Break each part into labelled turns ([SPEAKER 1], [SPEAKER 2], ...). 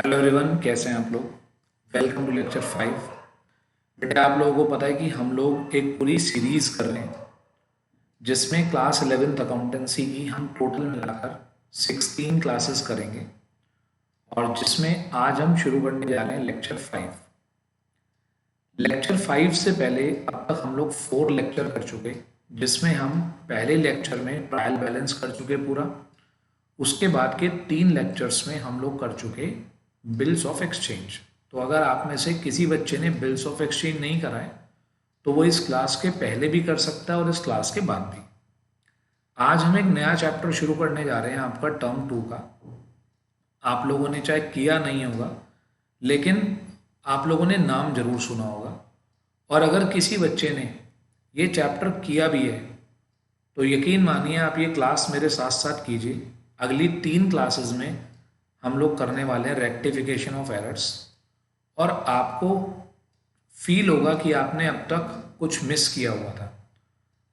[SPEAKER 1] Hello everyone, कैसे हैं आप लोग। Welcome to lecture 5। बेटा, आप लोगों को पता है कि हम लोग एक पूरी सीरीज कर रहे हैं जिसमें क्लास 11th अकाउंटेंसी की हम टोटल मिलाकर 16 क्लासेस करेंगे और जिसमें आज हम शुरू करने जा रहे हैं लेक्चर 5। लेक्चर 5 से पहले अब तक हम लोग 4 लेक्चर कर चुके, जिसमें हम पहले लेक्चर में ट्रायल बैलेंस कर चुके पूरा। उसके बाद के 3 लेक्चर्स में हम लोग कर चुके बिल्स ऑफ एक्सचेंज। तो अगर आप में से किसी बच्चे ने बिल्स ऑफ एक्सचेंज नहीं करा है तो वो इस क्लास के पहले भी कर सकता है और इस क्लास के बाद भी। आज हम एक नया चैप्टर शुरू करने जा रहे हैं आपका टर्म 2 का। आप लोगों ने चाहे किया नहीं होगा, लेकिन आप लोगों ने नाम जरूर सुना होगा। और अगर किसी बच्चे ने ये चैप्टर किया भी है तो यकीन मानिए आप ये क्लास मेरे साथ साथ कीजिए। अगली 3 क्लासेस में हम लोग करने वाले हैं रेक्टिफिकेशन ऑफ एरर्स, और आपको फील होगा कि आपने अब तक कुछ मिस किया हुआ था।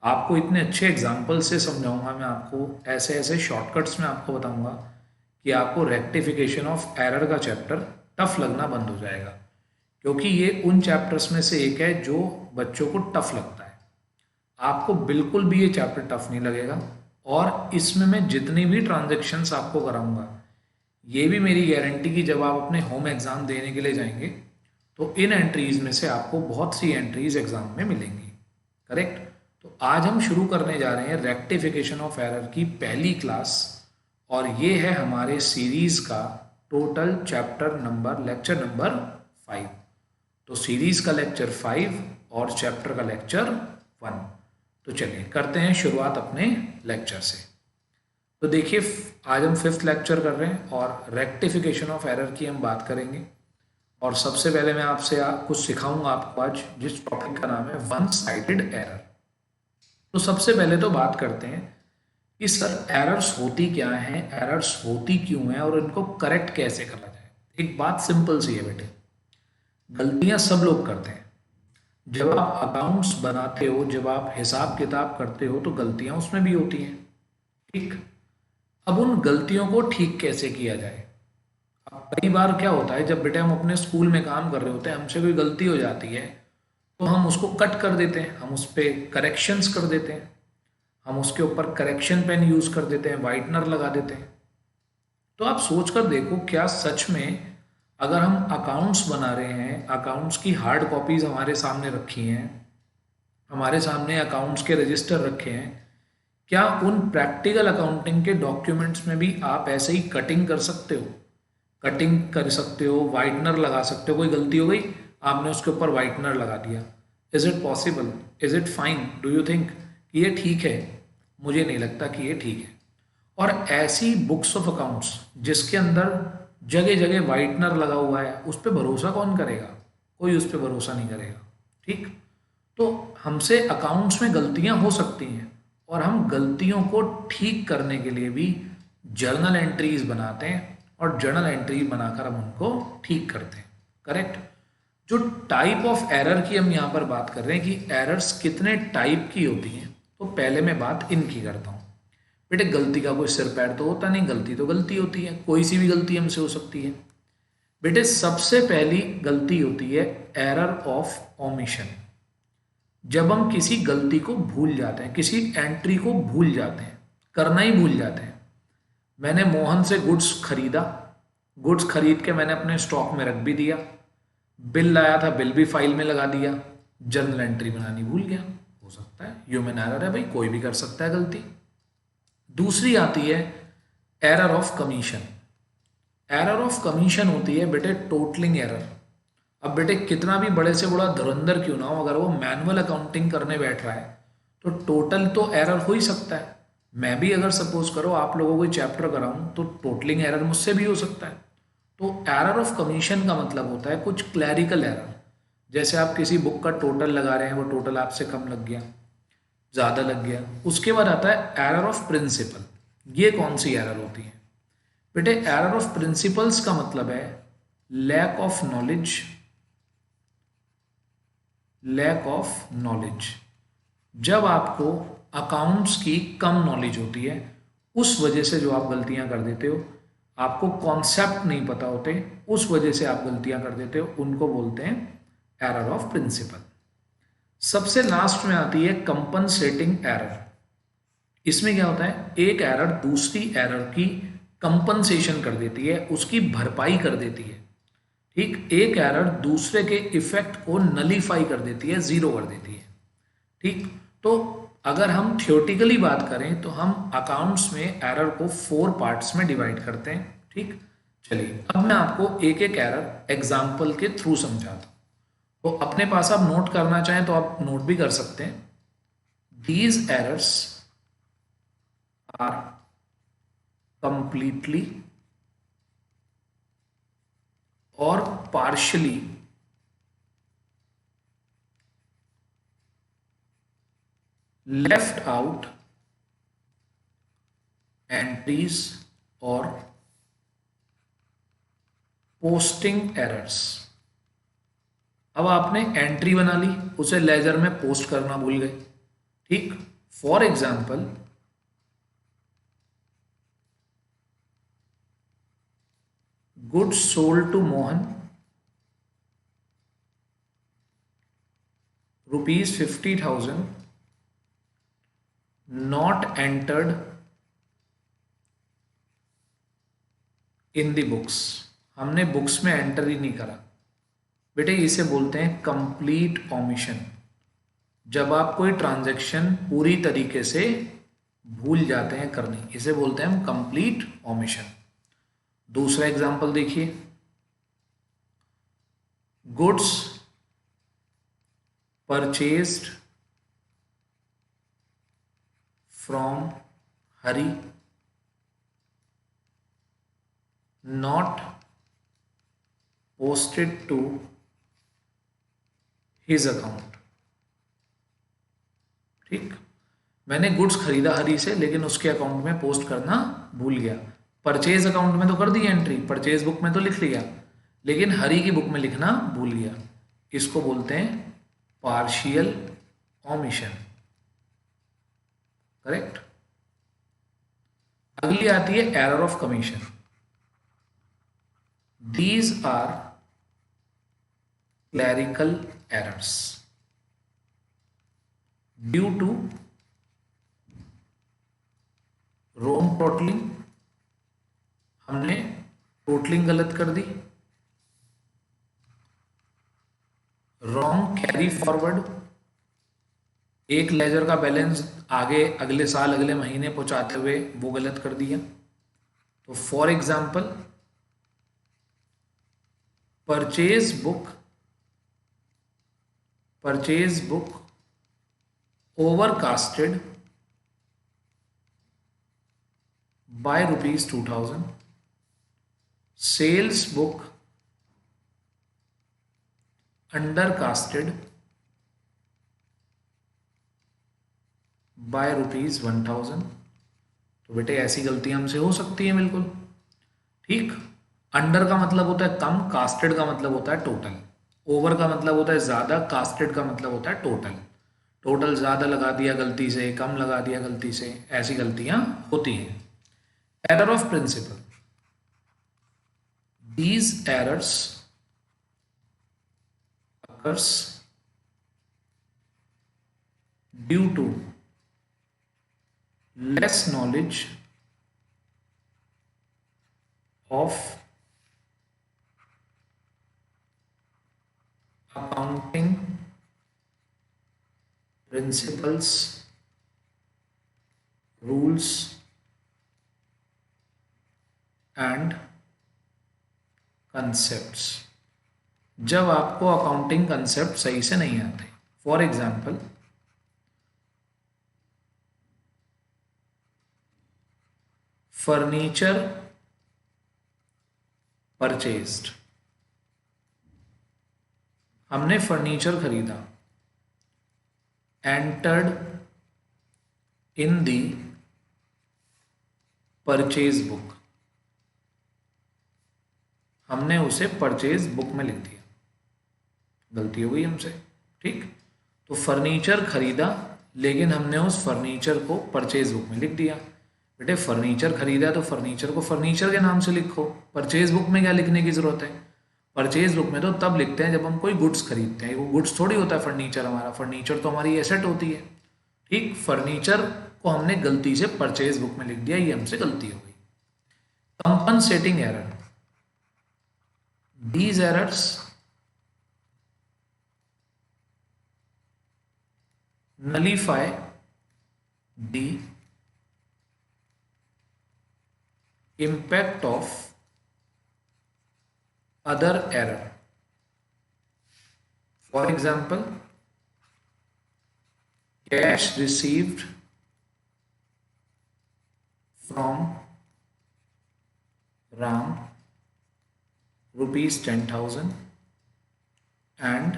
[SPEAKER 1] आपको इतने अच्छे एग्जाम्पल से समझाऊंगा मैं आपको, ऐसे ऐसे शॉर्टकट्स में आपको बताऊंगा कि आपको रेक्टिफिकेशन ऑफ एरर का चैप्टर टफ लगना बंद हो जाएगा, क्योंकि ये उन चैप्टर्स में से एक है जो बच्चों को टफ लगता है। आपको बिल्कुल भी ये चैप्टर टफ नहीं लगेगा, और इसमें मैं जितनी भी ट्रांजेक्शन्स आपको कराऊंगा, ये भी मेरी गारंटी कि जब आप अपने होम एग्ज़ाम देने के लिए जाएंगे तो इन एंट्रीज में से आपको बहुत सी एंट्रीज एग्ज़ाम में मिलेंगी। करेक्ट। तो आज हम शुरू करने जा रहे हैं रेक्टिफिकेशन ऑफ एरर की पहली क्लास, और ये है हमारे सीरीज़ का total chapter number, lecture number 5। तो सीरीज़ का लेक्चर 5 और चैप्टर का लेक्चर 1। तो चलिए करते हैं शुरुआत अपने लेक्चर से। तो देखिए, आज हम 5th लेक्चर कर रहे हैं और रेक्टिफिकेशन ऑफ एरर की हम बात करेंगे। और सबसे पहले मैं आपसे कुछ सिखाऊंगा आपको आज, जिस टॉपिक का नाम है वन साइडेड एरर। तो सबसे पहले तो बात करते हैं कि सर एरर्स होती क्या हैं, एरर्स होती क्यों हैं और इनको करेक्ट कैसे करा जाए। एक बात सिंपल सी है बेटे, गलतियां सब लोग करते हैं। जब आप अकाउंट्स बनाते हो, जब आप हिसाब किताब करते हो, तो गलतियां उसमें भी होती हैं। ठीक। अब उन गलतियों को ठीक कैसे किया जाए। अब कई बार क्या होता है, जब बेटे हम अपने स्कूल में काम कर रहे होते हैं, हमसे कोई गलती हो जाती है तो हम उसको कट कर देते हैं, हम उस पर करेक्शंस कर देते हैं, हम उसके ऊपर करेक्शन पेन यूज कर देते हैं, वाइटनर लगा देते हैं। तो आप सोच कर देखो, क्या सच में अगर हम अकाउंट्स बना रहे हैं, अकाउंट्स की हार्ड कॉपीज हमारे सामने रखी हैं, हमारे सामने अकाउंट्स के रजिस्टर रखे हैं, क्या उन प्रैक्टिकल अकाउंटिंग के डॉक्यूमेंट्स में भी आप ऐसे ही कटिंग कर सकते हो? कटिंग कर सकते हो, वाइटनर लगा सकते हो। कोई गलती हो गई, आपने उसके ऊपर वाइटनर लगा दिया। Is it possible? Is it fine? Do you think कि ये ठीक है? मुझे नहीं लगता कि ये ठीक है। और ऐसी बुक्स ऑफ अकाउंट्स जिसके अंदर जगह जगह वाइटनर लगा हुआ है, उस पर भरोसा कौन करेगा? कोई उस पर भरोसा नहीं करेगा। ठीक। तो हमसे अकाउंट्स में गलतियां हो सकती हैं, और हम गलतियों को ठीक करने के लिए भी जर्नल एंट्रीज बनाते हैं, और जर्नल एंट्री बनाकर हम उनको ठीक करते हैं। करेक्ट। जो टाइप ऑफ एरर की हम यहाँ पर बात कर रहे हैं कि एरर्स कितने टाइप की होती हैं, तो पहले मैं बात इनकी करता हूँ। बेटे, गलती का कोई सिर पैर तो होता नहीं, गलती तो गलती होती है, कोई सी भी गलती हमसे हो सकती है। बेटे, सबसे पहली गलती होती है एरर ऑफ ओमिशन। जब हम किसी गलती को भूल जाते हैं, किसी एंट्री को भूल जाते हैं, करना ही भूल जाते हैं। मैंने मोहन से गुड्स खरीदा, गुड्स खरीद के मैंने अपने स्टॉक में रख भी दिया, बिल लाया था, बिल भी फाइल में लगा दिया, जर्नल एंट्री बनानी भूल गया। हो सकता है, ह्यूमन एरर है भाई, कोई भी कर सकता है गलती। दूसरी आती है error of commission. Error of commission होती है बेटे टोटलिंग एरर। अब बेटे, कितना भी बड़े से बड़ा धुरंधर क्यों ना हो, अगर वो मैनुअल अकाउंटिंग करने बैठ रहा है तो टोटल तो एरर हो ही सकता है। मैं भी अगर सपोज करो आप लोगों को चैप्टर कराऊं तो टोटलिंग एरर मुझसे भी हो सकता है। तो एरर ऑफ कमीशन का मतलब होता है कुछ क्लैरिकल एरर। जैसे आप किसी बुक का टोटल लगा रहे हैं, वो टोटल आपसे कम लग गया, ज़्यादा लग गया। उसके बाद आता है एरर ऑफ प्रिंसिपल। ये कौन सी एरर होती है बेटे? एरर ऑफ प्रिंसिपल्स का मतलब है lack of knowledge, lack of knowledge. जब आपको अकाउंट्स की कम नॉलेज होती है, उस वजह से जो आप गलतियां कर देते हो। आपको कॉन्सेप्ट नहीं पता होते, उस वजह से आप गलतियां कर देते हो, उनको बोलते हैं एरर ऑफ प्रिंसिपल। सबसे लास्ट में आती है कंपनसेटिंग एरर। इसमें क्या होता है, एक एरर दूसरी एरर की कंपनसेशन कर देती है, उसकी भरपाई कर देती है। ठीक, एक एरर दूसरे के इफेक्ट को नलीफाई कर देती है, जीरो कर देती है। ठीक, तो अगर हम थियोरेटिकली बात करें तो हम अकाउंट्स में एरर को 4 पार्ट्स में डिवाइड करते हैं। ठीक, चलिए अब मैं आपको एक एक एरर एग्जाम्पल के थ्रू समझाता हूं। तो अपने पास आप नोट करना चाहें तो आप नोट भी कर सकते हैं। दीज एरर्स आर कंप्लीटली और partially left out entries or posting errors। अब आपने एंट्री बना ली, उसे लेजर में पोस्ट करना भूल गए। ठीक, for example goods sold to Mohan ₹50,000 not entered in the books. हमने बुक्स में एंटर ही नहीं करा। बेटे इसे बोलते हैं कंप्लीट ओमिशन, जब आप कोई ट्रांजैक्शन पूरी तरीके से भूल जाते हैं करनी, इसे बोलते हैं हम कंप्लीट ओमिशन। दूसरा एग्जांपल देखिए, goods purchased from Hari not posted to his account. ठीक, मैंने गुड्स खरीदा हरी से, लेकिन उसके अकाउंट में पोस्ट करना भूल गया। परचेज अकाउंट में तो कर दी एंट्री, परचेज बुक में तो लिख लिया, लेकिन हरी की बुक में लिखना भूल गया। इसको बोलते हैं पार्शियल ओमिशन। करेक्ट। अगली आती है error of commission. These are clerical errors due to wrong totalling. हमने टोटलिंग गलत कर दी, रॉन्ग कैरी फॉरवर्ड, एक लेजर का बैलेंस आगे अगले साल अगले महीने पहुंचाते हुए वो गलत कर दिया। तो for example purchase book overcasted by ₹2,000, sales book undercasted by ₹1,000। तो बेटे ऐसी गलतियां हमसे हो सकती हैं बिल्कुल। ठीक, अंडर का मतलब होता है कम, कास्टेड का मतलब होता है टोटल, ओवर का मतलब होता है ज्यादा, कास्टेड का मतलब होता है टोटल। टोटल ज्यादा लगा दिया गलती से, कम लगा दिया गलती से, ऐसी गलतियां होती हैं। Error of principle. These errors occurs due to less knowledge of accounting principles, rules and concepts. जब आपको अकाउंटिंग कंसेप्ट सही से नहीं आते। फॉर एग्जाम्पल फर्नीचर परचेज्ड, हमने फर्नीचर खरीदा, entered in the purchase book, हमने उसे परचेज बुक में लिख दिया, गलती हो गई हमसे। ठीक, तो फर्नीचर खरीदा लेकिन हमने उस फर्नीचर को परचेज बुक में लिख दिया। बेटे फर्नीचर खरीदा है तो फर्नीचर को फर्नीचर के नाम से लिखो, परचेज बुक में क्या लिखने की जरूरत है? परचेज बुक में तो तब लिखते हैं जब हम कोई गुड्स खरीदते हैं, वो गुड्स थोड़ी होता है फर्नीचर हमारा, फर्नीचर तो हमारी एसेट होती है। ठीक, फर्नीचर को हमने गलती से परचेज बुक में लिख दिया, ये हमसे गलती हो गई। Compensating error, these errors nullify the impact of other error. For example, cash received from Ram rupees 10,000 and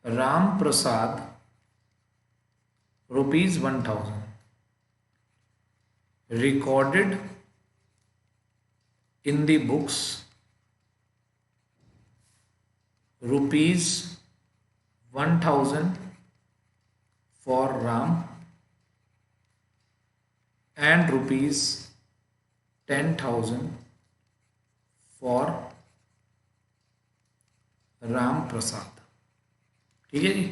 [SPEAKER 1] Ram Prasad rupees 1,000 recorded in the books rupees 1,000 for Ram and rupees 10,000 for Ram Prasad. ठीक है जी,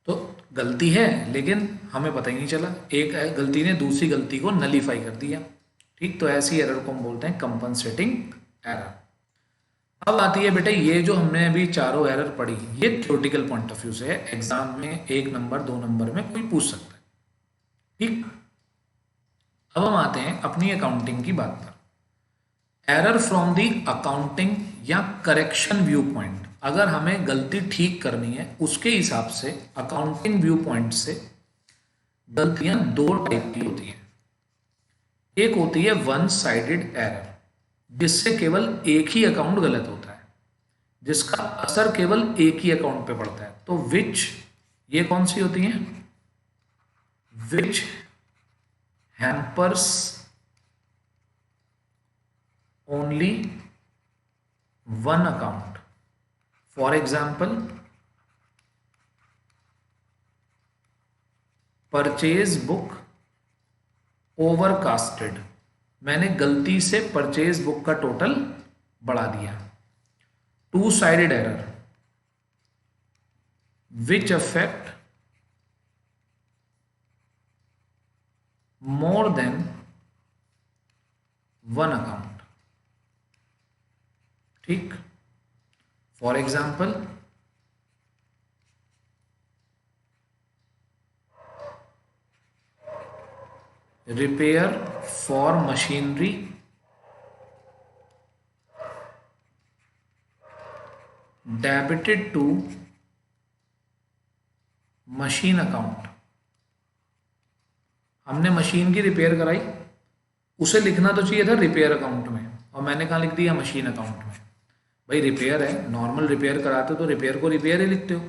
[SPEAKER 1] तो गलती है लेकिन हमें पता ही नहीं चला, एक गलती ने दूसरी गलती को नलीफाई कर दिया। ठीक, तो ऐसी एरर को हम बोलते हैं कंपनसेटिंग एरर। अब आती है बेटे ये जो हमने अभी चारों एरर पढ़ी, ये थ्योरेटिकल पॉइंट ऑफ व्यू से है, एग्जाम में 1 नंबर 2 नंबर में कोई पूछ सकता है। ठीक, अब हम आते हैं अपनी अकाउंटिंग की बात पर। एरर फ्रॉम दी अकाउंटिंग या करेक्शन व्यू पॉइंट, अगर हमें गलती ठीक करनी है उसके हिसाब से अकाउंटिंग व्यू पॉइंट से गलतियां 2 टाइप की होती हैं। एक होती है वन साइडेड एरर, जिससे केवल एक ही अकाउंट गलत होता है, जिसका असर केवल एक ही अकाउंट पे पड़ता है। तो विच, ये कौन सी होती है? विच hampers only one account. For example, purchase book overcasted, मैंने गलती से परचेज बुक का टोटल बढ़ा दिया। Two sided error, which affect more than one account. ठीक, for example repair for machinery debited to machine account. हमने मशीन की repair कराई, उसे लिखना तो चाहिए था रिपेयर अकाउंट में, और मैंने कहाँ लिख दिया? मशीन अकाउंट में। भाई रिपेयर है, नॉर्मल रिपेयर कराते हो तो रिपेयर को रिपेयर ही लिखते हो,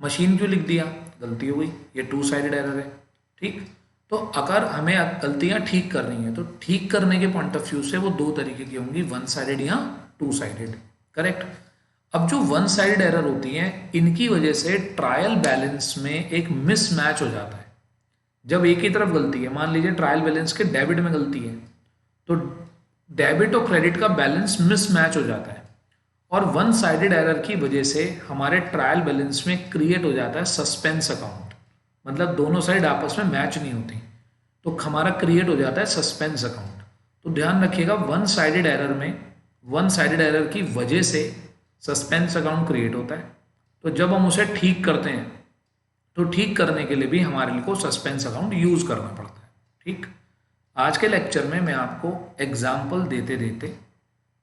[SPEAKER 1] मशीन क्यों लिख दिया? गलती हो गई, ये टू साइडेड एरर है। ठीक, तो अगर हमें गलतियां ठीक करनी है तो ठीक करने के पॉइंट ऑफ व्यू से वो 2 तरीके की होंगी, वन साइडेड या टू साइडेड। करेक्ट। अब जो वन साइडेड एरर होती हैं, इनकी वजह से ट्रायल बैलेंस में एक मिसमैच हो जाता है। जब एक ही तरफ गलती है, मान लीजिए ट्रायल बैलेंस के डेबिट में गलती है, तो डेबिट और क्रेडिट का बैलेंस मिसमैच हो जाता है, और वन साइडेड एरर की वजह से हमारे ट्रायल बैलेंस में क्रिएट हो जाता है सस्पेंस अकाउंट, मतलब दोनों साइड आपस में मैच नहीं होती, तो हमारा क्रिएट हो जाता है सस्पेंस अकाउंट। तो ध्यान रखिएगा, वन साइडेड एरर में, वन साइडेड एरर की वजह से सस्पेंस अकाउंट क्रिएट होता है, तो जब हम उसे ठीक करते हैं तो ठीक करने के लिए भी हमारे लिए को सस्पेंस अकाउंट यूज करना पड़ता है। ठीक, आज के लेक्चर में मैं आपको एग्जाम्पल देते देते,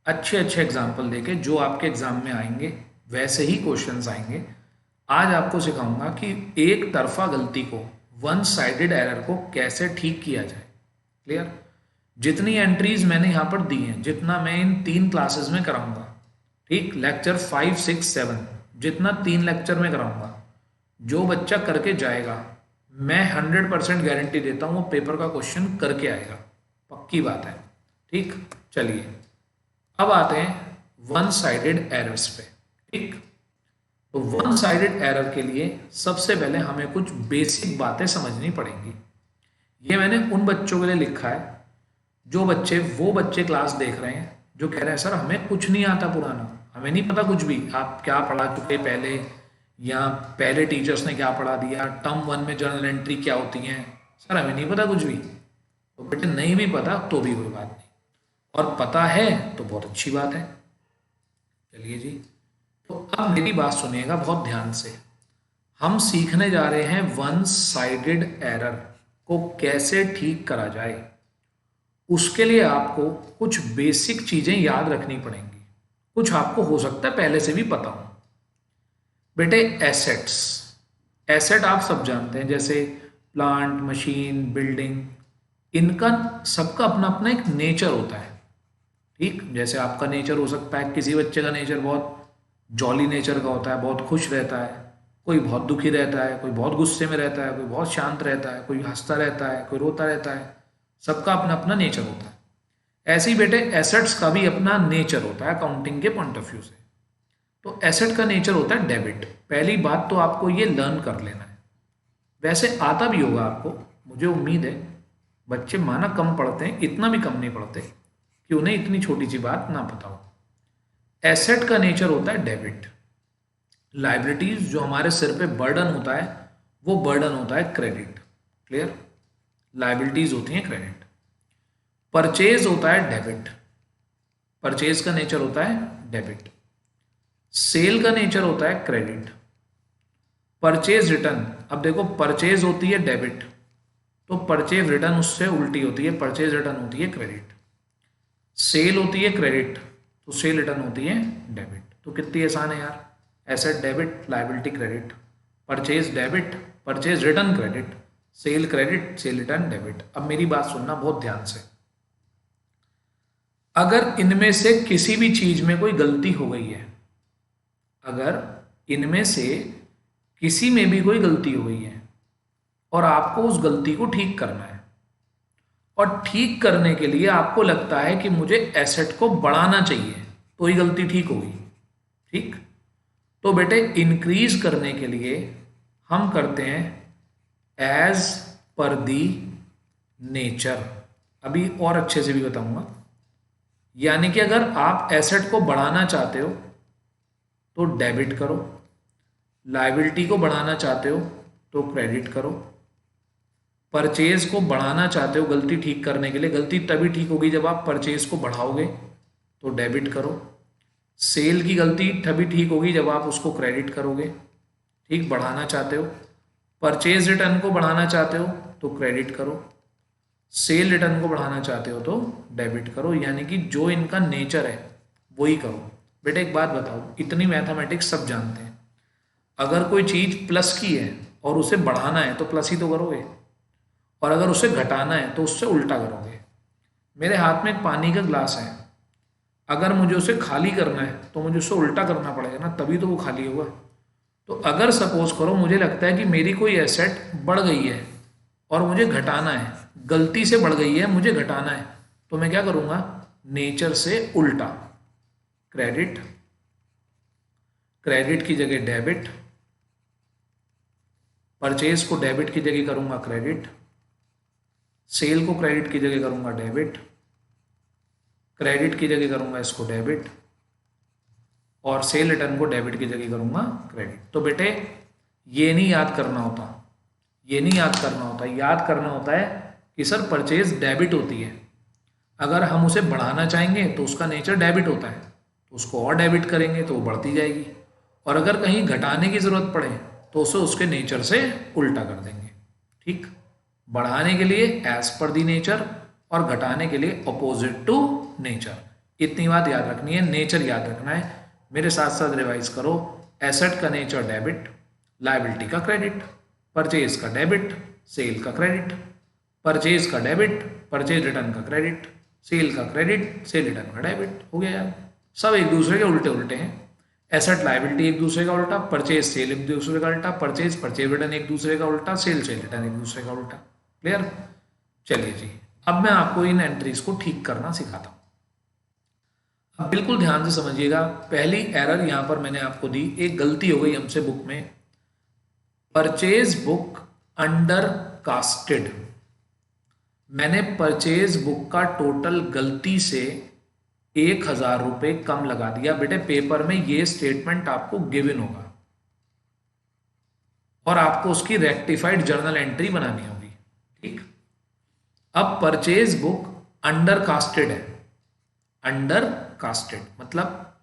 [SPEAKER 1] अच्छे अच्छे एग्जाम्पल देके, जो आपके एग्जाम में आएंगे वैसे ही क्वेश्चंस आएंगे, आज आपको सिखाऊंगा कि एक तरफा गलती को, वन साइडेड एरर को कैसे ठीक किया जाए। क्लियर? जितनी एंट्रीज मैंने यहाँ पर दी हैं, जितना मैं इन 3 क्लासेस में कराऊंगा, ठीक, लेक्चर 5, 6, 7, जितना 3 लेक्चर में कराऊंगा, जो बच्चा करके जाएगा, मैं 100% गारंटी देता हूँ वो पेपर का क्वेश्चन करके आएगा, पक्की बात है। ठीक, चलिए अब आते हैं वन साइडेड एरर्स पे। ठीक, तो तो वन साइडेड एरर के लिए सबसे पहले हमें कुछ बेसिक बातें समझनी पड़ेंगी। ये मैंने उन बच्चों के लिए लिखा है जो बच्चे वो बच्चे क्लास देख रहे हैं जो कह रहे हैं सर हमें कुछ नहीं आता पुराना, हमें नहीं पता कुछ भी, आप क्या पढ़ा चुके पहले, या पहले टीचर्स ने क्या पढ़ा दिया, टर्म वन में जर्नल एंट्री क्या होती है, सर हमें नहीं पता कुछ भी। तो बेटे नहीं भी पता तो भी कोई बात नहीं, और पता है तो बहुत अच्छी बात है। चलिए जी, तो अब मेरी बात सुनिएगा बहुत ध्यान से। हम सीखने जा रहे हैं वन साइडेड एरर को कैसे ठीक करा जाए। उसके लिए आपको कुछ बेसिक चीजें याद रखनी पड़ेंगी, कुछ आपको हो सकता है पहले से भी पता हो। बेटे एसेट्स, एसेट आप सब जानते हैं, जैसे प्लांट, मशीन, बिल्डिंग, इनका सबका अपना अपना एक नेचर होता है। ठीक, जैसे आपका नेचर हो सकता है, किसी बच्चे का नेचर बहुत जॉली नेचर का होता है, बहुत खुश रहता है, कोई बहुत दुखी रहता है, कोई बहुत गुस्से में रहता है, कोई बहुत शांत रहता है, कोई हंसता रहता है, कोई रोता रहता है, सबका अपना अपना नेचर होता है। ऐसे ही बेटे एसेट्स का भी अपना नेचर होता है अकाउंटिंग के पॉइंट ऑफ व्यू से। तो एसेट का नेचर होता है डेबिट। पहली बात तो आपको ये लर्न कर लेना है, वैसे आता भी होगा आपको, मुझे उम्मीद है। बच्चे माना कम पढ़ते हैं, इतना भी कम नहीं पढ़ते कि उन्हें इतनी छोटी सी बात ना पता हो। एसेट का नेचर होता है डेबिट। लाइबिलिटीज जो हमारे सिर पे बर्डन होता है वो बर्डन होता है क्रेडिट। क्लियर, लाइबिलिटीज होती हैं क्रेडिट। परचेज होता है डेबिट, परचेज का नेचर होता है डेबिट। सेल का नेचर होता है क्रेडिट। परचेज रिटर्न, अब देखो परचेज होती है डेबिट, तो परचेज रिटर्न उससे उल्टी होती है, परचेज रिटर्न होती है क्रेडिट। सेल होती है क्रेडिट, तो सेल रिटर्न होती है डेबिट। तो कितनी आसान है यार, asset debit, liability credit, purchase debit, purchase return credit, cell credit, cell return debit. अब मेरी बात सुनना बहुत ध्यान से। अगर इनमें से किसी भी चीज में कोई गलती हो गई है, अगर इनमें से किसी में भी कोई गलती हो गई है और आपको उस गलती को ठीक करना है, और ठीक करने के लिए आपको लगता है कि मुझे एसेट को बढ़ाना चाहिए तो ही गलती ठीक होगी। ठीक, तो बेटे इंक्रीज करने के लिए हम करते हैं एज पर दी नेचर। अभी और अच्छे से भी बताऊंगा। यानी कि अगर आप एसेट को बढ़ाना चाहते हो तो डेबिट करो, लायबिलिटी को बढ़ाना चाहते हो तो क्रेडिट करो, परचेज को बढ़ाना चाहते हो गलती ठीक करने के लिए, गलती तभी ठीक होगी जब आप परचेज को बढ़ाओगे, तो डेबिट करो। सेल की गलती तभी ठीक होगी जब आप उसको क्रेडिट करोगे। ठीक, बढ़ाना चाहते हो, परचेज रिटर्न को बढ़ाना चाहते हो तो क्रेडिट करो, सेल रिटर्न को बढ़ाना चाहते हो तो डेबिट करो। यानी कि जो इनका नेचर है वही करो। बेटे एक बात बताओ, इतनी मैथमेटिक्स सब जानते हैं, अगर कोई चीज प्लस की है और उसे बढ़ाना है तो प्लस ही तो करोगे, और अगर उसे घटाना है तो उससे उल्टा करोगे। मेरे हाथ में एक पानी का ग्लास है, अगर मुझे उसे खाली करना है तो मुझे उसे उल्टा करना पड़ेगा ना, तभी तो वो खाली होगा। तो अगर सपोज करो मुझे लगता है कि मेरी कोई एसेट बढ़ गई है और मुझे घटाना है, गलती से बढ़ गई है, मुझे घटाना है, तो मैं क्या करूंगा, नेचर से उल्टा, क्रेडिट, क्रेडिट की जगह डेबिट, परचेज को डेबिट की जगह करूंगा क्रेडिट, सेल को क्रेडिट की जगह करूंगा डेबिट, क्रेडिट की जगह करूंगा इसको डेबिट, और सेल रिटर्न को डेबिट की जगह करूंगा क्रेडिट। तो बेटे ये नहीं याद करना होता, ये नहीं याद करना होता, याद करना होता है कि सर परचेज डेबिट होती है, अगर हम उसे बढ़ाना चाहेंगे तो उसका नेचर डेबिट होता है, तो उसको और डेबिट करेंगे तो वो बढ़ती जाएगी, और अगर कहीं घटाने की जरूरत पड़े तो उसे उसके नेचर से उल्टा कर देंगे। ठीक, बढ़ाने के लिए एज पर दी नेचर और घटाने के लिए अपोजिट टू नेचर। इतनी बात याद रखनी है, नेचर याद रखना है। मेरे साथ साथ रिवाइज करो, एसेट का नेचर डेबिट, लायबिलिटी का क्रेडिट, परचेज का डेबिट, सेल का क्रेडिट, परचेज का डेबिट, परचेज रिटर्न का क्रेडिट, सेल का क्रेडिट, सेल रिटर्न का डेबिट। हो गया यार, सब एक दूसरे के उल्टे उल्टे हैं। एसेट लायबिलिटी एक दूसरे का उल्टा, परचेज सेल एक दूसरे का उल्टा, परचेज परचेज रिटर्न एक दूसरे का उल्टा, सेल सेल रिटर्न एक दूसरे का उल्टा। क्लियर? चलिए जी, अब मैं आपको इन एंट्रीज को ठीक करना सिखाता हूँ। अब बिल्कुल ध्यान से समझिएगा, पहली एरर यहां पर मैंने आपको दी, एक गलती हो गई हमसे बुक में, परचेज बुक अंडर कास्टेड। मैंने परचेज बुक का टोटल गलती से 1,000 रुपये कम लगा दिया। बेटे पेपर में ये स्टेटमेंट आपको गिवन होगा और आपको उसकी रेक्टिफाइड जर्नल एंट्री बनानी होगी। ठीक, अब परचेज बुक अंडर कास्टेड है, अंडर कास्टेड मतलब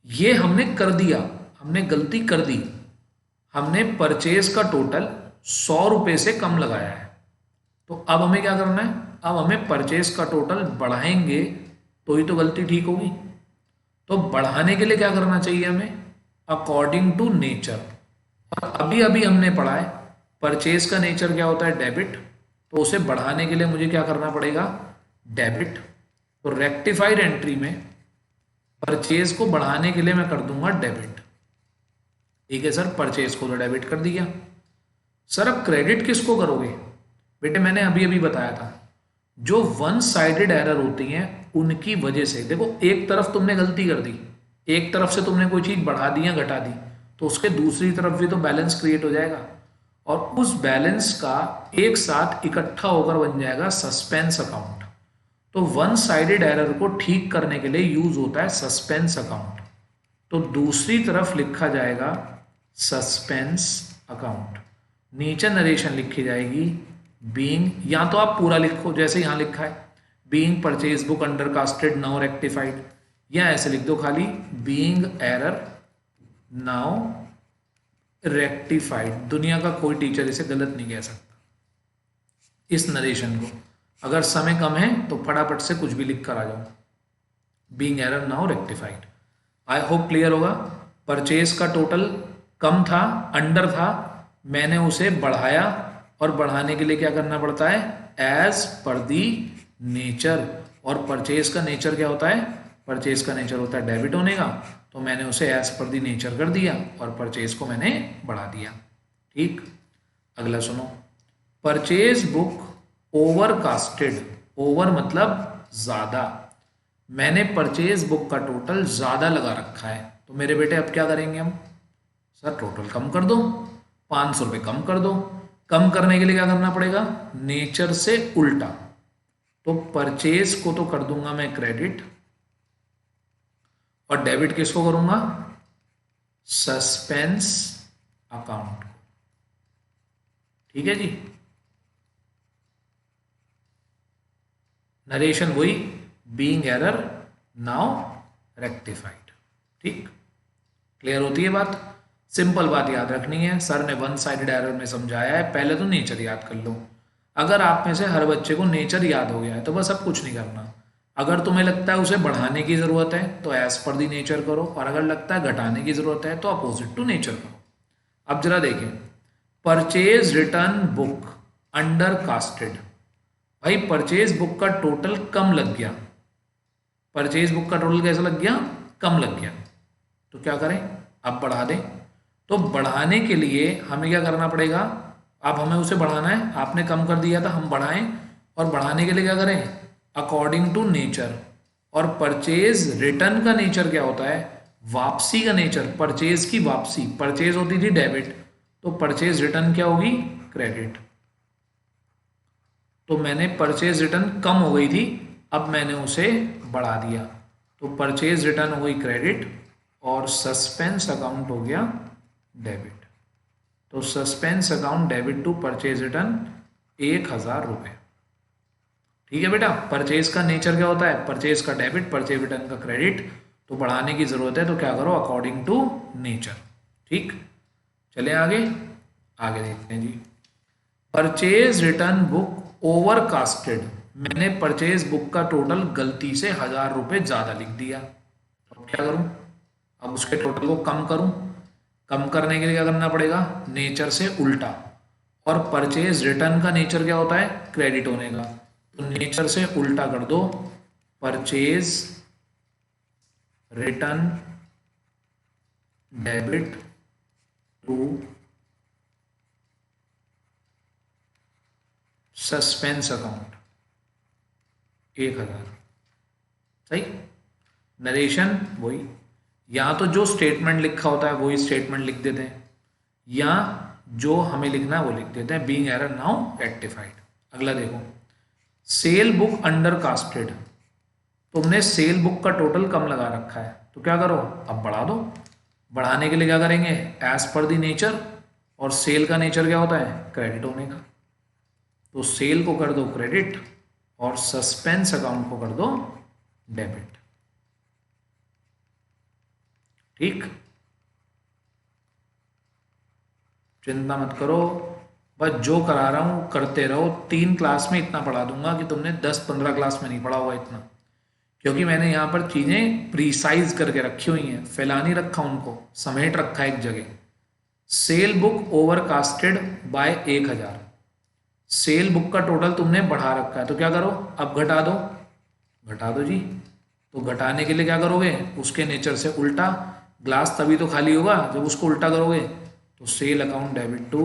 [SPEAKER 1] ये हमने कर दिया, हमने गलती कर दी, हमने परचेज का टोटल 100 रुपये से कम लगाया है। तो अब हमें क्या करना है, अब हमें परचेज का टोटल बढ़ाएंगे तो ही तो गलती ठीक होगी। तो बढ़ाने के लिए क्या करना चाहिए हमें, अकॉर्डिंग टू नेचर। और अभी अभी हमने पढ़ा है परचेज का नेचर क्या होता है, डेबिट। तो उसे बढ़ाने के लिए मुझे क्या करना पड़ेगा, डेबिट। तो रेक्टिफाइड एंट्री में परचेज को बढ़ाने के लिए मैं कर दूंगा डेबिट। ठीक है सर, परचेज को तो डेबिट कर दिया। सर अब क्रेडिट किसको करोगे, बेटे मैंने अभी अभी बताया था जो वन साइडेड एरर होती हैं उनकी वजह से। देखो एक तरफ तुमने गलती कर दी, एक तरफ से तुमने कोई चीज बढ़ा दी या घटा दी, तो उसके दूसरी तरफ भी तो बैलेंस क्रिएट हो जाएगा और उस बैलेंस का एक साथ इकट्ठा होकर बन जाएगा सस्पेंस अकाउंट। तो वन साइडेड एरर को ठीक करने के लिए यूज होता है सस्पेंस अकाउंट। तो दूसरी तरफ लिखा जाएगा सस्पेंस अकाउंट, नीचे नरेशन लिखी जाएगी बीइंग, या तो आप पूरा लिखो जैसे यहां लिखा है being purchase book under casted now rectified, या ऐसे लिख दो खाली बीइंग एरर नाउ रेक्टिफाइड। दुनिया का कोई टीचर इसे गलत नहीं कह सकता इस नरेशन को। अगर समय कम है तो फटाफट से कुछ भी लिख कर आ जाओ, being error now rectified. I hope clear होगा। परचेज का टोटल कम था, अंडर था, मैंने उसे बढ़ाया और बढ़ाने के लिए क्या करना पड़ता है, एज पर दी नेचर। और परचेज का नेचर क्या होता है, परचेज का नेचर होता है डेबिट होने का, तो मैंने उसे एज पर दी नेचर कर दिया और परचेज को मैंने बढ़ा दिया। ठीक, अगला सुनो, purchase book over casted, over मतलब ज्यादा, मैंने परचेज बुक का टोटल ज्यादा लगा रखा है। तो मेरे बेटे अब क्या करेंगे हम, सर टोटल कम कर दो, 500 रुपये कम कर दो। कम करने के लिए क्या करना पड़ेगा, नेचर से उल्टा। तो परचेज को तो कर दूंगा मैं क्रेडिट और डेबिट किसको करूंगा, सस्पेंस अकाउंट। ठीक है जी, नरेशन वही बीइंग एरर नाउ रेक्टिफाइड। ठीक, क्लियर होती है बात, सिंपल बात याद रखनी है। सर ने वन साइडेड एरर में समझाया है, पहले तो नेचर याद कर लो। अगर आप में से हर बच्चे को नेचर याद हो गया है तो बस अब कुछ नहीं करना। अगर तुम्हें लगता है उसे बढ़ाने की जरूरत है तो एज पर दी नेचर करो, और अगर लगता है घटाने की जरूरत है तो अपोजिट टू नेचर करो। अब जरा देखें, purchase return book under casted, भाई परचेज बुक का टोटल कम लग गया, परचेज बुक का टोटल कैसा लग गया, कम लग गया। तो क्या करें, अब बढ़ा दें। तो बढ़ाने के लिए हमें क्या करना पड़ेगा, अब हमें उसे बढ़ाना है, आपने कम कर दिया था, हम बढ़ाएं। और बढ़ाने के लिए क्या करें, अकॉर्डिंग टू नेचर। और परचेज रिटर्न का नेचर क्या होता है, वापसी का नेचर, परचेज की वापसी। परचेज होती थी डेबिट, तो परचेज रिटर्न क्या होगी, क्रेडिट। तो मैंने परचेज रिटर्न कम हो गई थी, अब मैंने उसे बढ़ा दिया, तो परचेज रिटर्न हो गई क्रेडिट और सस्पेंस अकाउंट हो गया डेबिट। तो suspense account debit to purchase return 1,000 रुपये। ठीक है बेटा, परचेज का नेचर क्या होता है, परचेज का डेबिट, परचेज रिटर्न का क्रेडिट। तो बढ़ाने की जरूरत है तो क्या करो, अकॉर्डिंग टू नेचर। ठीक, चले आगे, आगे देखते हैं जी। Purchase return book over casted, मैंने परचेज बुक का टोटल गलती से 1,000 रुपये ज्यादा लिख दिया। अब क्या करूं, अब उसके टोटल को कम करूं। कम करने के लिए क्या करना पड़ेगा, नेचर से उल्टा। और परचेज रिटर्न का नेचर क्या होता है, क्रेडिट होने का, तो नेचर से उल्टा कर दो, purchase return debit to suspense account 1,000। सही, नरेशन वही, या तो जो स्टेटमेंट लिखा होता है वही स्टेटमेंट लिख देते हैं, या जो हमें लिखना है वो लिख देते हैं। Being error now rectified. अगला देखो, सेल बुक अंडर कास्टेड। तुमने सेल बुक का टोटल कम लगा रखा है, तो क्या करो, अब बढ़ा दो। बढ़ाने के लिए क्या करेंगे, एज पर दी नेचर, और सेल का नेचर क्या होता है, क्रेडिट होने का, तो सेल को कर दो क्रेडिट और सस्पेंस अकाउंट को कर दो डेबिट। ठीक, चिंता मत करो, बस जो करा रहा हूं करते रहो। 3 क्लास में इतना पढ़ा दूंगा कि तुमने 10-15 क्लास में नहीं पढ़ा होगा इतना, क्योंकि मैंने यहाँ पर चीज़ें प्रीसाइज करके रखी हुई हैं, फैला नहीं रखा, उनको समेट रखा एक जगह। Sale book overcasted by 1000। Sale book का टोटल तुमने बढ़ा रखा है, तो क्या करो, अब घटा दो। घटा दो जी। तो घटाने के लिए क्या करोगे, उसके नेचर से उल्टा। ग्लास तभी तो खाली होगा जब उसको उल्टा करोगे। तो sale account debit to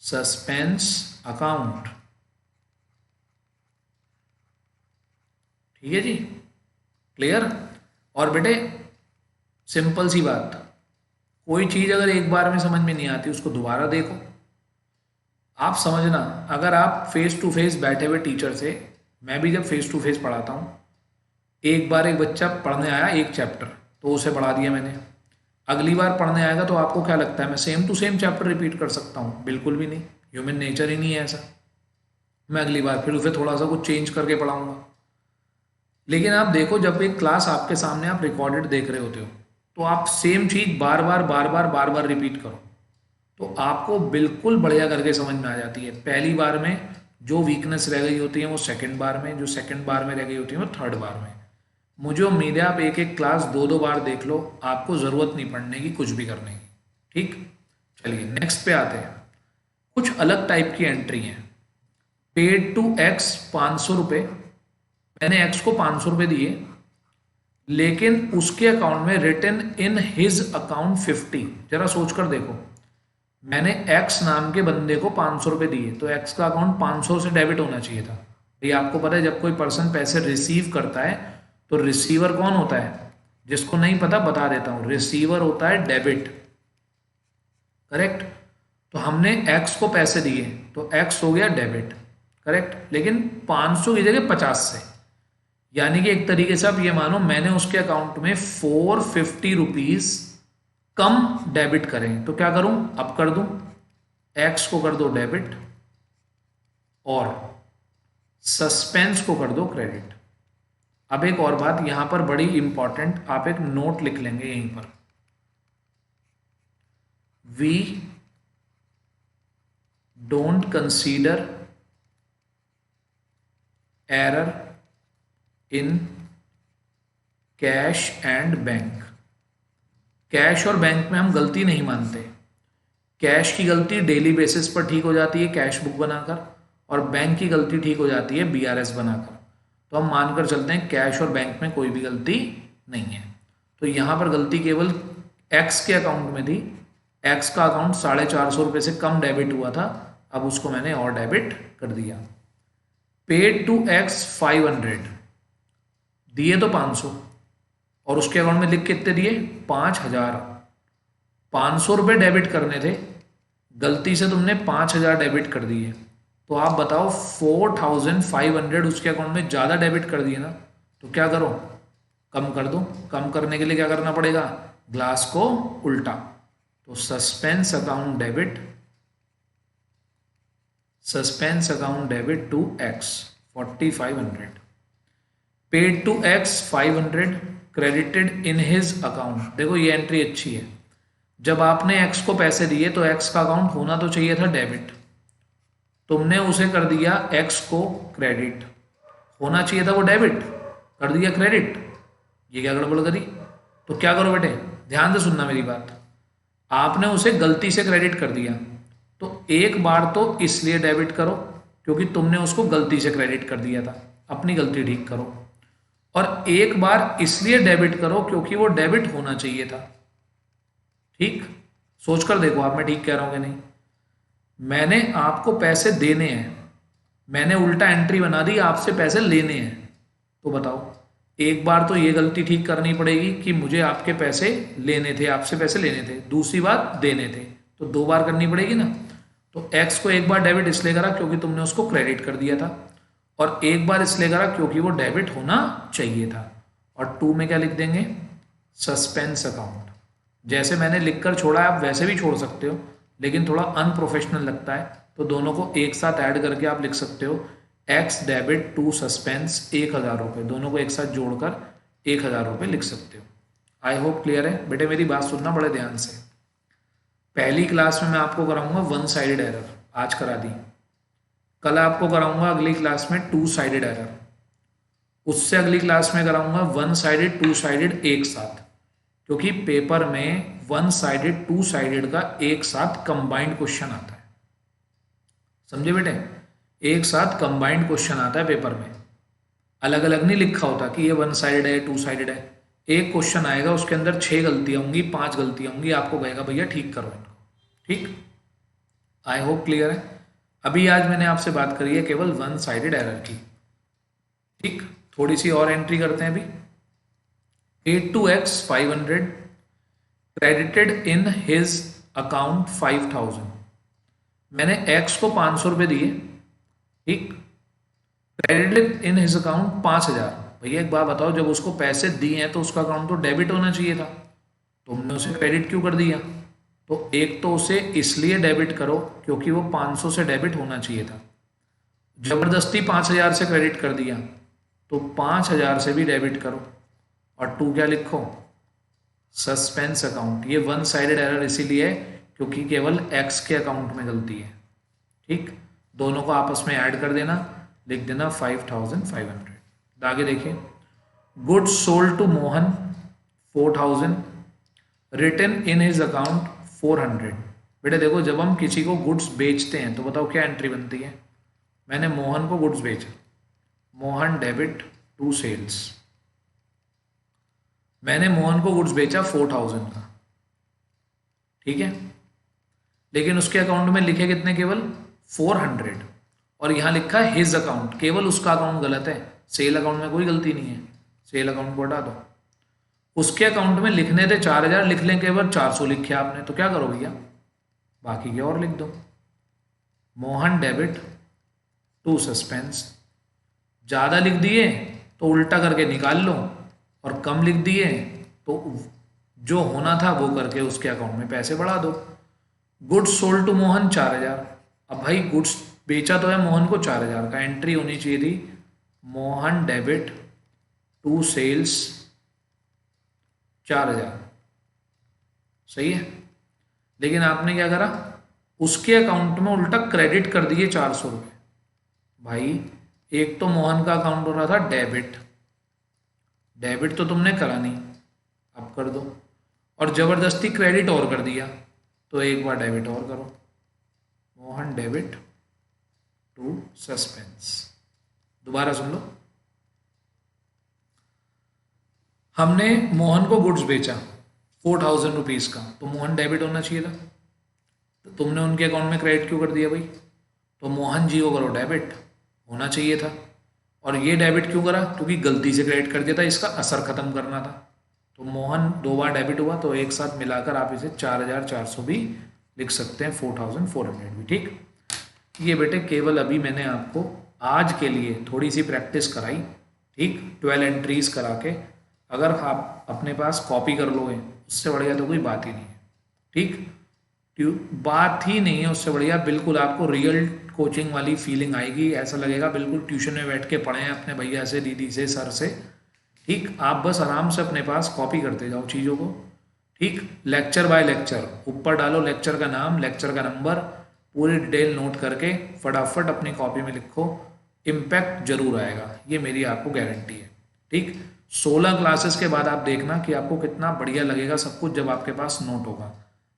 [SPEAKER 1] suspense account. ठीक है जी, क्लियर। और बेटे सिंपल सी बात, कोई चीज अगर एक बार में समझ में नहीं आती उसको दोबारा देखो। आप समझना, अगर आप फेस टू फेस बैठे हुए टीचर से, मैं भी जब फेस टू फेस पढ़ाता हूँ, एक बार एक बच्चा पढ़ने आया एक चैप्टर, तो उसे पढ़ा दिया मैंने। अगली बार पढ़ने आएगा तो आपको क्या लगता है मैं same to same chapter repeat कर सकता हूँ? बिल्कुल भी नहीं, ह्यूमन नेचर ही नहीं है ऐसा। मैं अगली बार फिर उसे थोड़ा सा कुछ चेंज करके पढ़ाऊंगा। लेकिन आप देखो, जब एक क्लास आपके सामने आप रिकॉर्डेड देख रहे होते हो, तो आप सेम चीज बार बार रिपीट करो, तो आपको बिल्कुल बढ़िया करके समझ में आ जाती है। पहली बार में जो वीकनेस रह गई होती है वो सेकंड बार में, जो सेकंड बार में रह गई होती है वो थर्ड बार में। मुझे उम्मीद है आप एक एक क्लास 2-2 बार देख लो, आपको ज़रूरत नहीं पढ़ने की कुछ भी करने की। ठीक, चलिए नेक्स्ट पे आते हैं। कुछ अलग टाइप की एंट्री हैं। पेड टू एक्स 500 रुपये, मैंने एक्स को 500 रुपये दिए, लेकिन उसके अकाउंट में रिटन इन हिज अकाउंट 50। जरा सोच कर देखो, मैंने एक्स नाम के बंदे को 500 रुपये दिए, तो एक्स का अकाउंट 500 से डेबिट होना चाहिए था। ये आपको पता है, जब कोई पर्सन पैसे रिसीव करता है तो रिसीवर कौन होता है? जिसको नहीं पता बता देता हूं, रिसीवर होता है डेबिट। करेक्ट। तो हमने एक्स को पैसे दिए तो एक्स हो गया डेबिट, करेक्ट। लेकिन 500 की जगह 50 से, यानी कि एक तरीके से आप ये मानो मैंने उसके अकाउंट में 450 रुपीज कम डेबिट करें। तो क्या करूं, अब कर दूं, एक्स को कर दो डेबिट और सस्पेंस को कर दो क्रेडिट। अब एक और बात यहां पर बड़ी इंपॉर्टेंट, आप एक नोट लिख लेंगे यहीं पर, we don't consider error in cash and bank. Cash और बैंक में हम गलती नहीं मानते। कैश की गलती डेली बेसिस पर ठीक हो जाती है कैश बुक बनाकर, और बैंक की गलती ठीक हो जाती है बीआरएस बनाकर। तो हम मानकर चलते हैं कैश और बैंक में कोई भी गलती नहीं है। तो यहां पर गलती केवल एक्स के अकाउंट में थी। एक्स का अकाउंट 450 रुपये से कम डेबिट हुआ था, अब उसको मैंने और डेबिट कर दिया। पेड टू एक्स 500, दिए तो 500 और उसके अकाउंट में लिख कितने दिए, 5000। 500 रुपये डेबिट करने थे, गलती से तुमने 5000 डेबिट कर दिए। तो आप बताओ 4500 उसके अकाउंट में ज़्यादा डेबिट कर दिए ना, तो क्या करो, कम कर दो। कम करने के लिए क्या करना पड़ेगा, ग्लास को उल्टा। तो suspense account debit to X 4500, paid to X 500, credited in his account. देखो ये एंट्री अच्छी है। जब आपने एक्स को पैसे दिए तो एक्स का अकाउंट होना तो चाहिए था डेबिट, तुमने उसे कर दिया एक्स को क्रेडिट। होना चाहिए था वो डेबिट, कर दिया क्रेडिट। ये क्या गड़बड़ करी? तो क्या करो बेटे, ध्यान से सुनना मेरी बात। आपने उसे गलती से क्रेडिट कर दिया, तो एक बार तो इसलिए डेबिट करो क्योंकि तुमने उसको गलती से क्रेडिट कर दिया था, अपनी गलती ठीक करो। और एक बार इसलिए डेबिट करो क्योंकि वो डेबिट होना चाहिए था। ठीक, सोचकर देखो आप, मैं ठीक कह रहा हूं कि नहीं। मैंने आपको पैसे देने हैं, मैंने उल्टा एंट्री बना दी आपसे पैसे लेने हैं, तो बताओ एक बार तो ये गलती ठीक करनी पड़ेगी कि मुझे आपके पैसे लेने थे, आपसे पैसे लेने थे, दूसरी बात देने थे, तो 2 बार करनी पड़ेगी ना। तो एक्स को एक बार डेबिट इसलिए करा क्योंकि तुमने उसको क्रेडिट कर दिया था, और एक बार इसलिए करा क्योंकि वो डेबिट होना चाहिए था। और 2 में क्या लिख देंगे, सस्पेंस अकाउंट। जैसे मैंने लिखकर छोड़ा है आप वैसे भी छोड़ सकते हो, लेकिन थोड़ा अनप्रोफेशनल लगता है, तो दोनों को एक साथ ऐड करके आप लिख सकते हो एक्स डेबिट टू सस्पेंस 1000 रुपये, दोनों को एक साथ जोड़कर 1000 रुपये लिख सकते हो। आई होप क्लियर है बेटे, मेरी बात सुनना बड़े ध्यान से। पहली क्लास में मैं आपको कराऊंगा 1 साइडेड एरर, आज करा दी। कल आपको कराऊंगा अगली क्लास में 2 साइडेड एरर, उससे अगली क्लास में कराऊंगा 1 साइडेड 2 साइडेड एक साथ, क्योंकि पेपर में 1 साइडेड 2 साइडेड का एक साथ कंबाइंड क्वेश्चन आता है। समझे बेटे, एक साथ कंबाइंड क्वेश्चन आता है पेपर में, अलग अलग नहीं लिखा होता कि ये 1 साइडेड है 2 साइडेड है। एक क्वेश्चन आएगा उसके अंदर 6 गलतियां होंगी, 5 गलतियां होंगी, आपको कहेगा भैया ठीक करो इनको। ठीक, आई होप क्लियर है। अभी आज मैंने आपसे बात करी है केवल 1 साइडेड एरर की। ठीक, थोड़ी सी और एंट्री करते हैं अभी। 82x 500 credited in his account 5000। मैंने x को 500 रुपये दिए, ठीक, क्रेडिटेड इन हिज अकाउंट 5000। भैया एक बात बताओ, जब उसको पैसे दिए हैं तो उसका अकाउंट तो डेबिट होना चाहिए था, तुमने उसे क्रेडिट क्यों कर दिया? तो एक तो उसे इसलिए डेबिट करो क्योंकि वो 500 से डेबिट होना चाहिए था, जबरदस्ती 5000 से क्रेडिट कर दिया तो 5000 से भी डेबिट करो। और 2 क्या लिखो, सस्पेंस अकाउंट। ये 1 साइडेड एरर इसीलिए है क्योंकि केवल x के अकाउंट में गलती है। ठीक, दोनों को आपस में ऐड कर देना, लिख देना 5500। आगे देखिए, goods sold to Mohan 4000 written in his account 400। बेटे देखो, जब हम किसी को गुड्स बेचते हैं तो बताओ क्या एंट्री बनती है। मैंने मोहन को गुड्स बेचा, मोहन डेबिट टू सेल्स। मैंने मोहन को गुड्स बेचा 4000 का, ठीक है, लेकिन उसके अकाउंट में लिखे कितने, केवल 400, और यहां लिखा है हिज अकाउंट, केवल उसका अकाउंट गलत है, सेल अकाउंट में कोई गलती नहीं है, सेल अकाउंट को हटा दो। उसके अकाउंट में लिखने थे 4000, लिख लें केवल 400 लिखे आपने, तो क्या करो भैया, बाकी के और लिख दो। मोहन डेबिट टू सस्पेंस, ज़्यादा लिख दिए तो उल्टा करके निकाल लो, और कम लिख दिए तो जो होना था वो करके उसके अकाउंट में पैसे बढ़ा दो। Goods sold to Mohan 4000। अब भाई गुड्स बेचा तो है मोहन को 4000 का, एंट्री होनी चाहिए थी मोहन डेबिट टू सेल्स 4000, सही है। लेकिन आपने क्या करा, उसके अकाउंट में उल्टा क्रेडिट कर दिए 400 रुपये। भाई एक तो मोहन का अकाउंट हो रहा था डेबिट, डेबिट तो तुमने करा नहीं, अब कर दो, और जबरदस्ती क्रेडिट और कर दिया, तो एक बार डेबिट और करो, मोहन डेबिट टू सस्पेंस। दोबारा सुन लो, हमने मोहन को गुड्स बेचा 4000 रुपीज का, तो मोहन डेबिट होना चाहिए था, तो तुमने उनके अकाउंट में क्रेडिट क्यों कर दिया भाई? तो मोहन जी को करो डेबिट, होना चाहिए था। और ये डेबिट क्यों करा? क्योंकि गलती से क्रेडिट कर दिया था, इसका असर खत्म करना था। तो मोहन 2 बार डेबिट हुआ, तो एक साथ मिलाकर आप इसे 4400 भी लिख सकते हैं, 4400 भी। ठीक, ये बेटे केवल अभी मैंने आपको आज के लिए थोड़ी सी प्रैक्टिस कराई। ठीक, 12 एंट्रीज करा के अगर आप अपने पास कॉपी कर लोगे उससे बढ़िया तो कोई बात ही नहीं है। ठीक, बात ही नहीं है उससे बढ़िया, बिल्कुल आपको रियल कोचिंग वाली फीलिंग आएगी, ऐसा लगेगा बिल्कुल ट्यूशन में बैठ के पढ़े हैं अपने भैया से, दीदी से, सर से। ठीक, आप बस आराम से अपने पास कॉपी करते जाओ चीज़ों को। ठीक, लेक्चर बाय लेक्चर ऊपर डालो लेक्चर का नाम, लेक्चर का नंबर, पूरी डिटेल नोट करके फटाफट अपनी कॉपी में लिखो, इम्पैक्ट जरूर आएगा, ये मेरी आपको गारंटी है। ठीक, 16 क्लासेस के बाद आप देखना कि आपको कितना बढ़िया लगेगा सब कुछ जब आपके पास नोट होगा।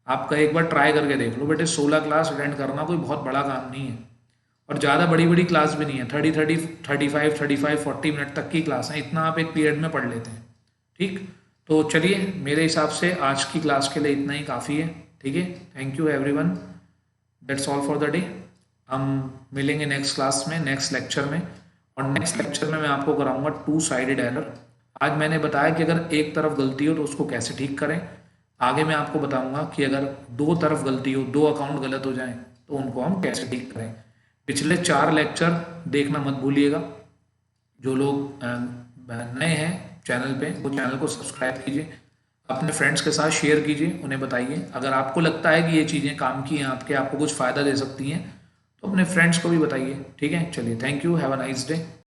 [SPEAKER 1] आपका एक बार ट्राई करके देख लो बेटे, 16 क्लास अटेंड करना कोई बहुत बड़ा काम नहीं है, और ज़्यादा बड़ी बड़ी क्लास भी नहीं है, 35 40 मिनट तक की क्लास है, इतना आप एक पीरियड में पढ़ लेते हैं। ठीक, तो चलिए मेरे हिसाब से आज की क्लास के लिए इतना ही काफ़ी है। ठीक है, thank you everyone, that's all for the day. हम मिलेंगे नेक्स्ट क्लास में, नेक्स्ट लेक्चर में, और नेक्स्ट लेक्चर में मैं आपको कराऊंगा 2 साइडेड एरर, आज मैंने बताया कि अगर एक तरफ गलती हो तो उसको कैसे ठीक करें। आगे मैं आपको बताऊंगा कि अगर दो तरफ गलती हो, दो अकाउंट गलत हो जाएं तो उनको हम कैसे ठीक करें। पिछले 4 लेक्चर देखना मत भूलिएगा। जो लोग नए हैं चैनल पे वो चैनल को सब्सक्राइब कीजिए, अपने फ्रेंड्स के साथ शेयर कीजिए, उन्हें बताइए। अगर आपको लगता है कि ये चीज़ें काम की हैं, आपको कुछ फ़ायदा दे सकती हैं, तो अपने फ्रेंड्स को भी बताइए। ठीक है, चलिए, thank you, have a nice day.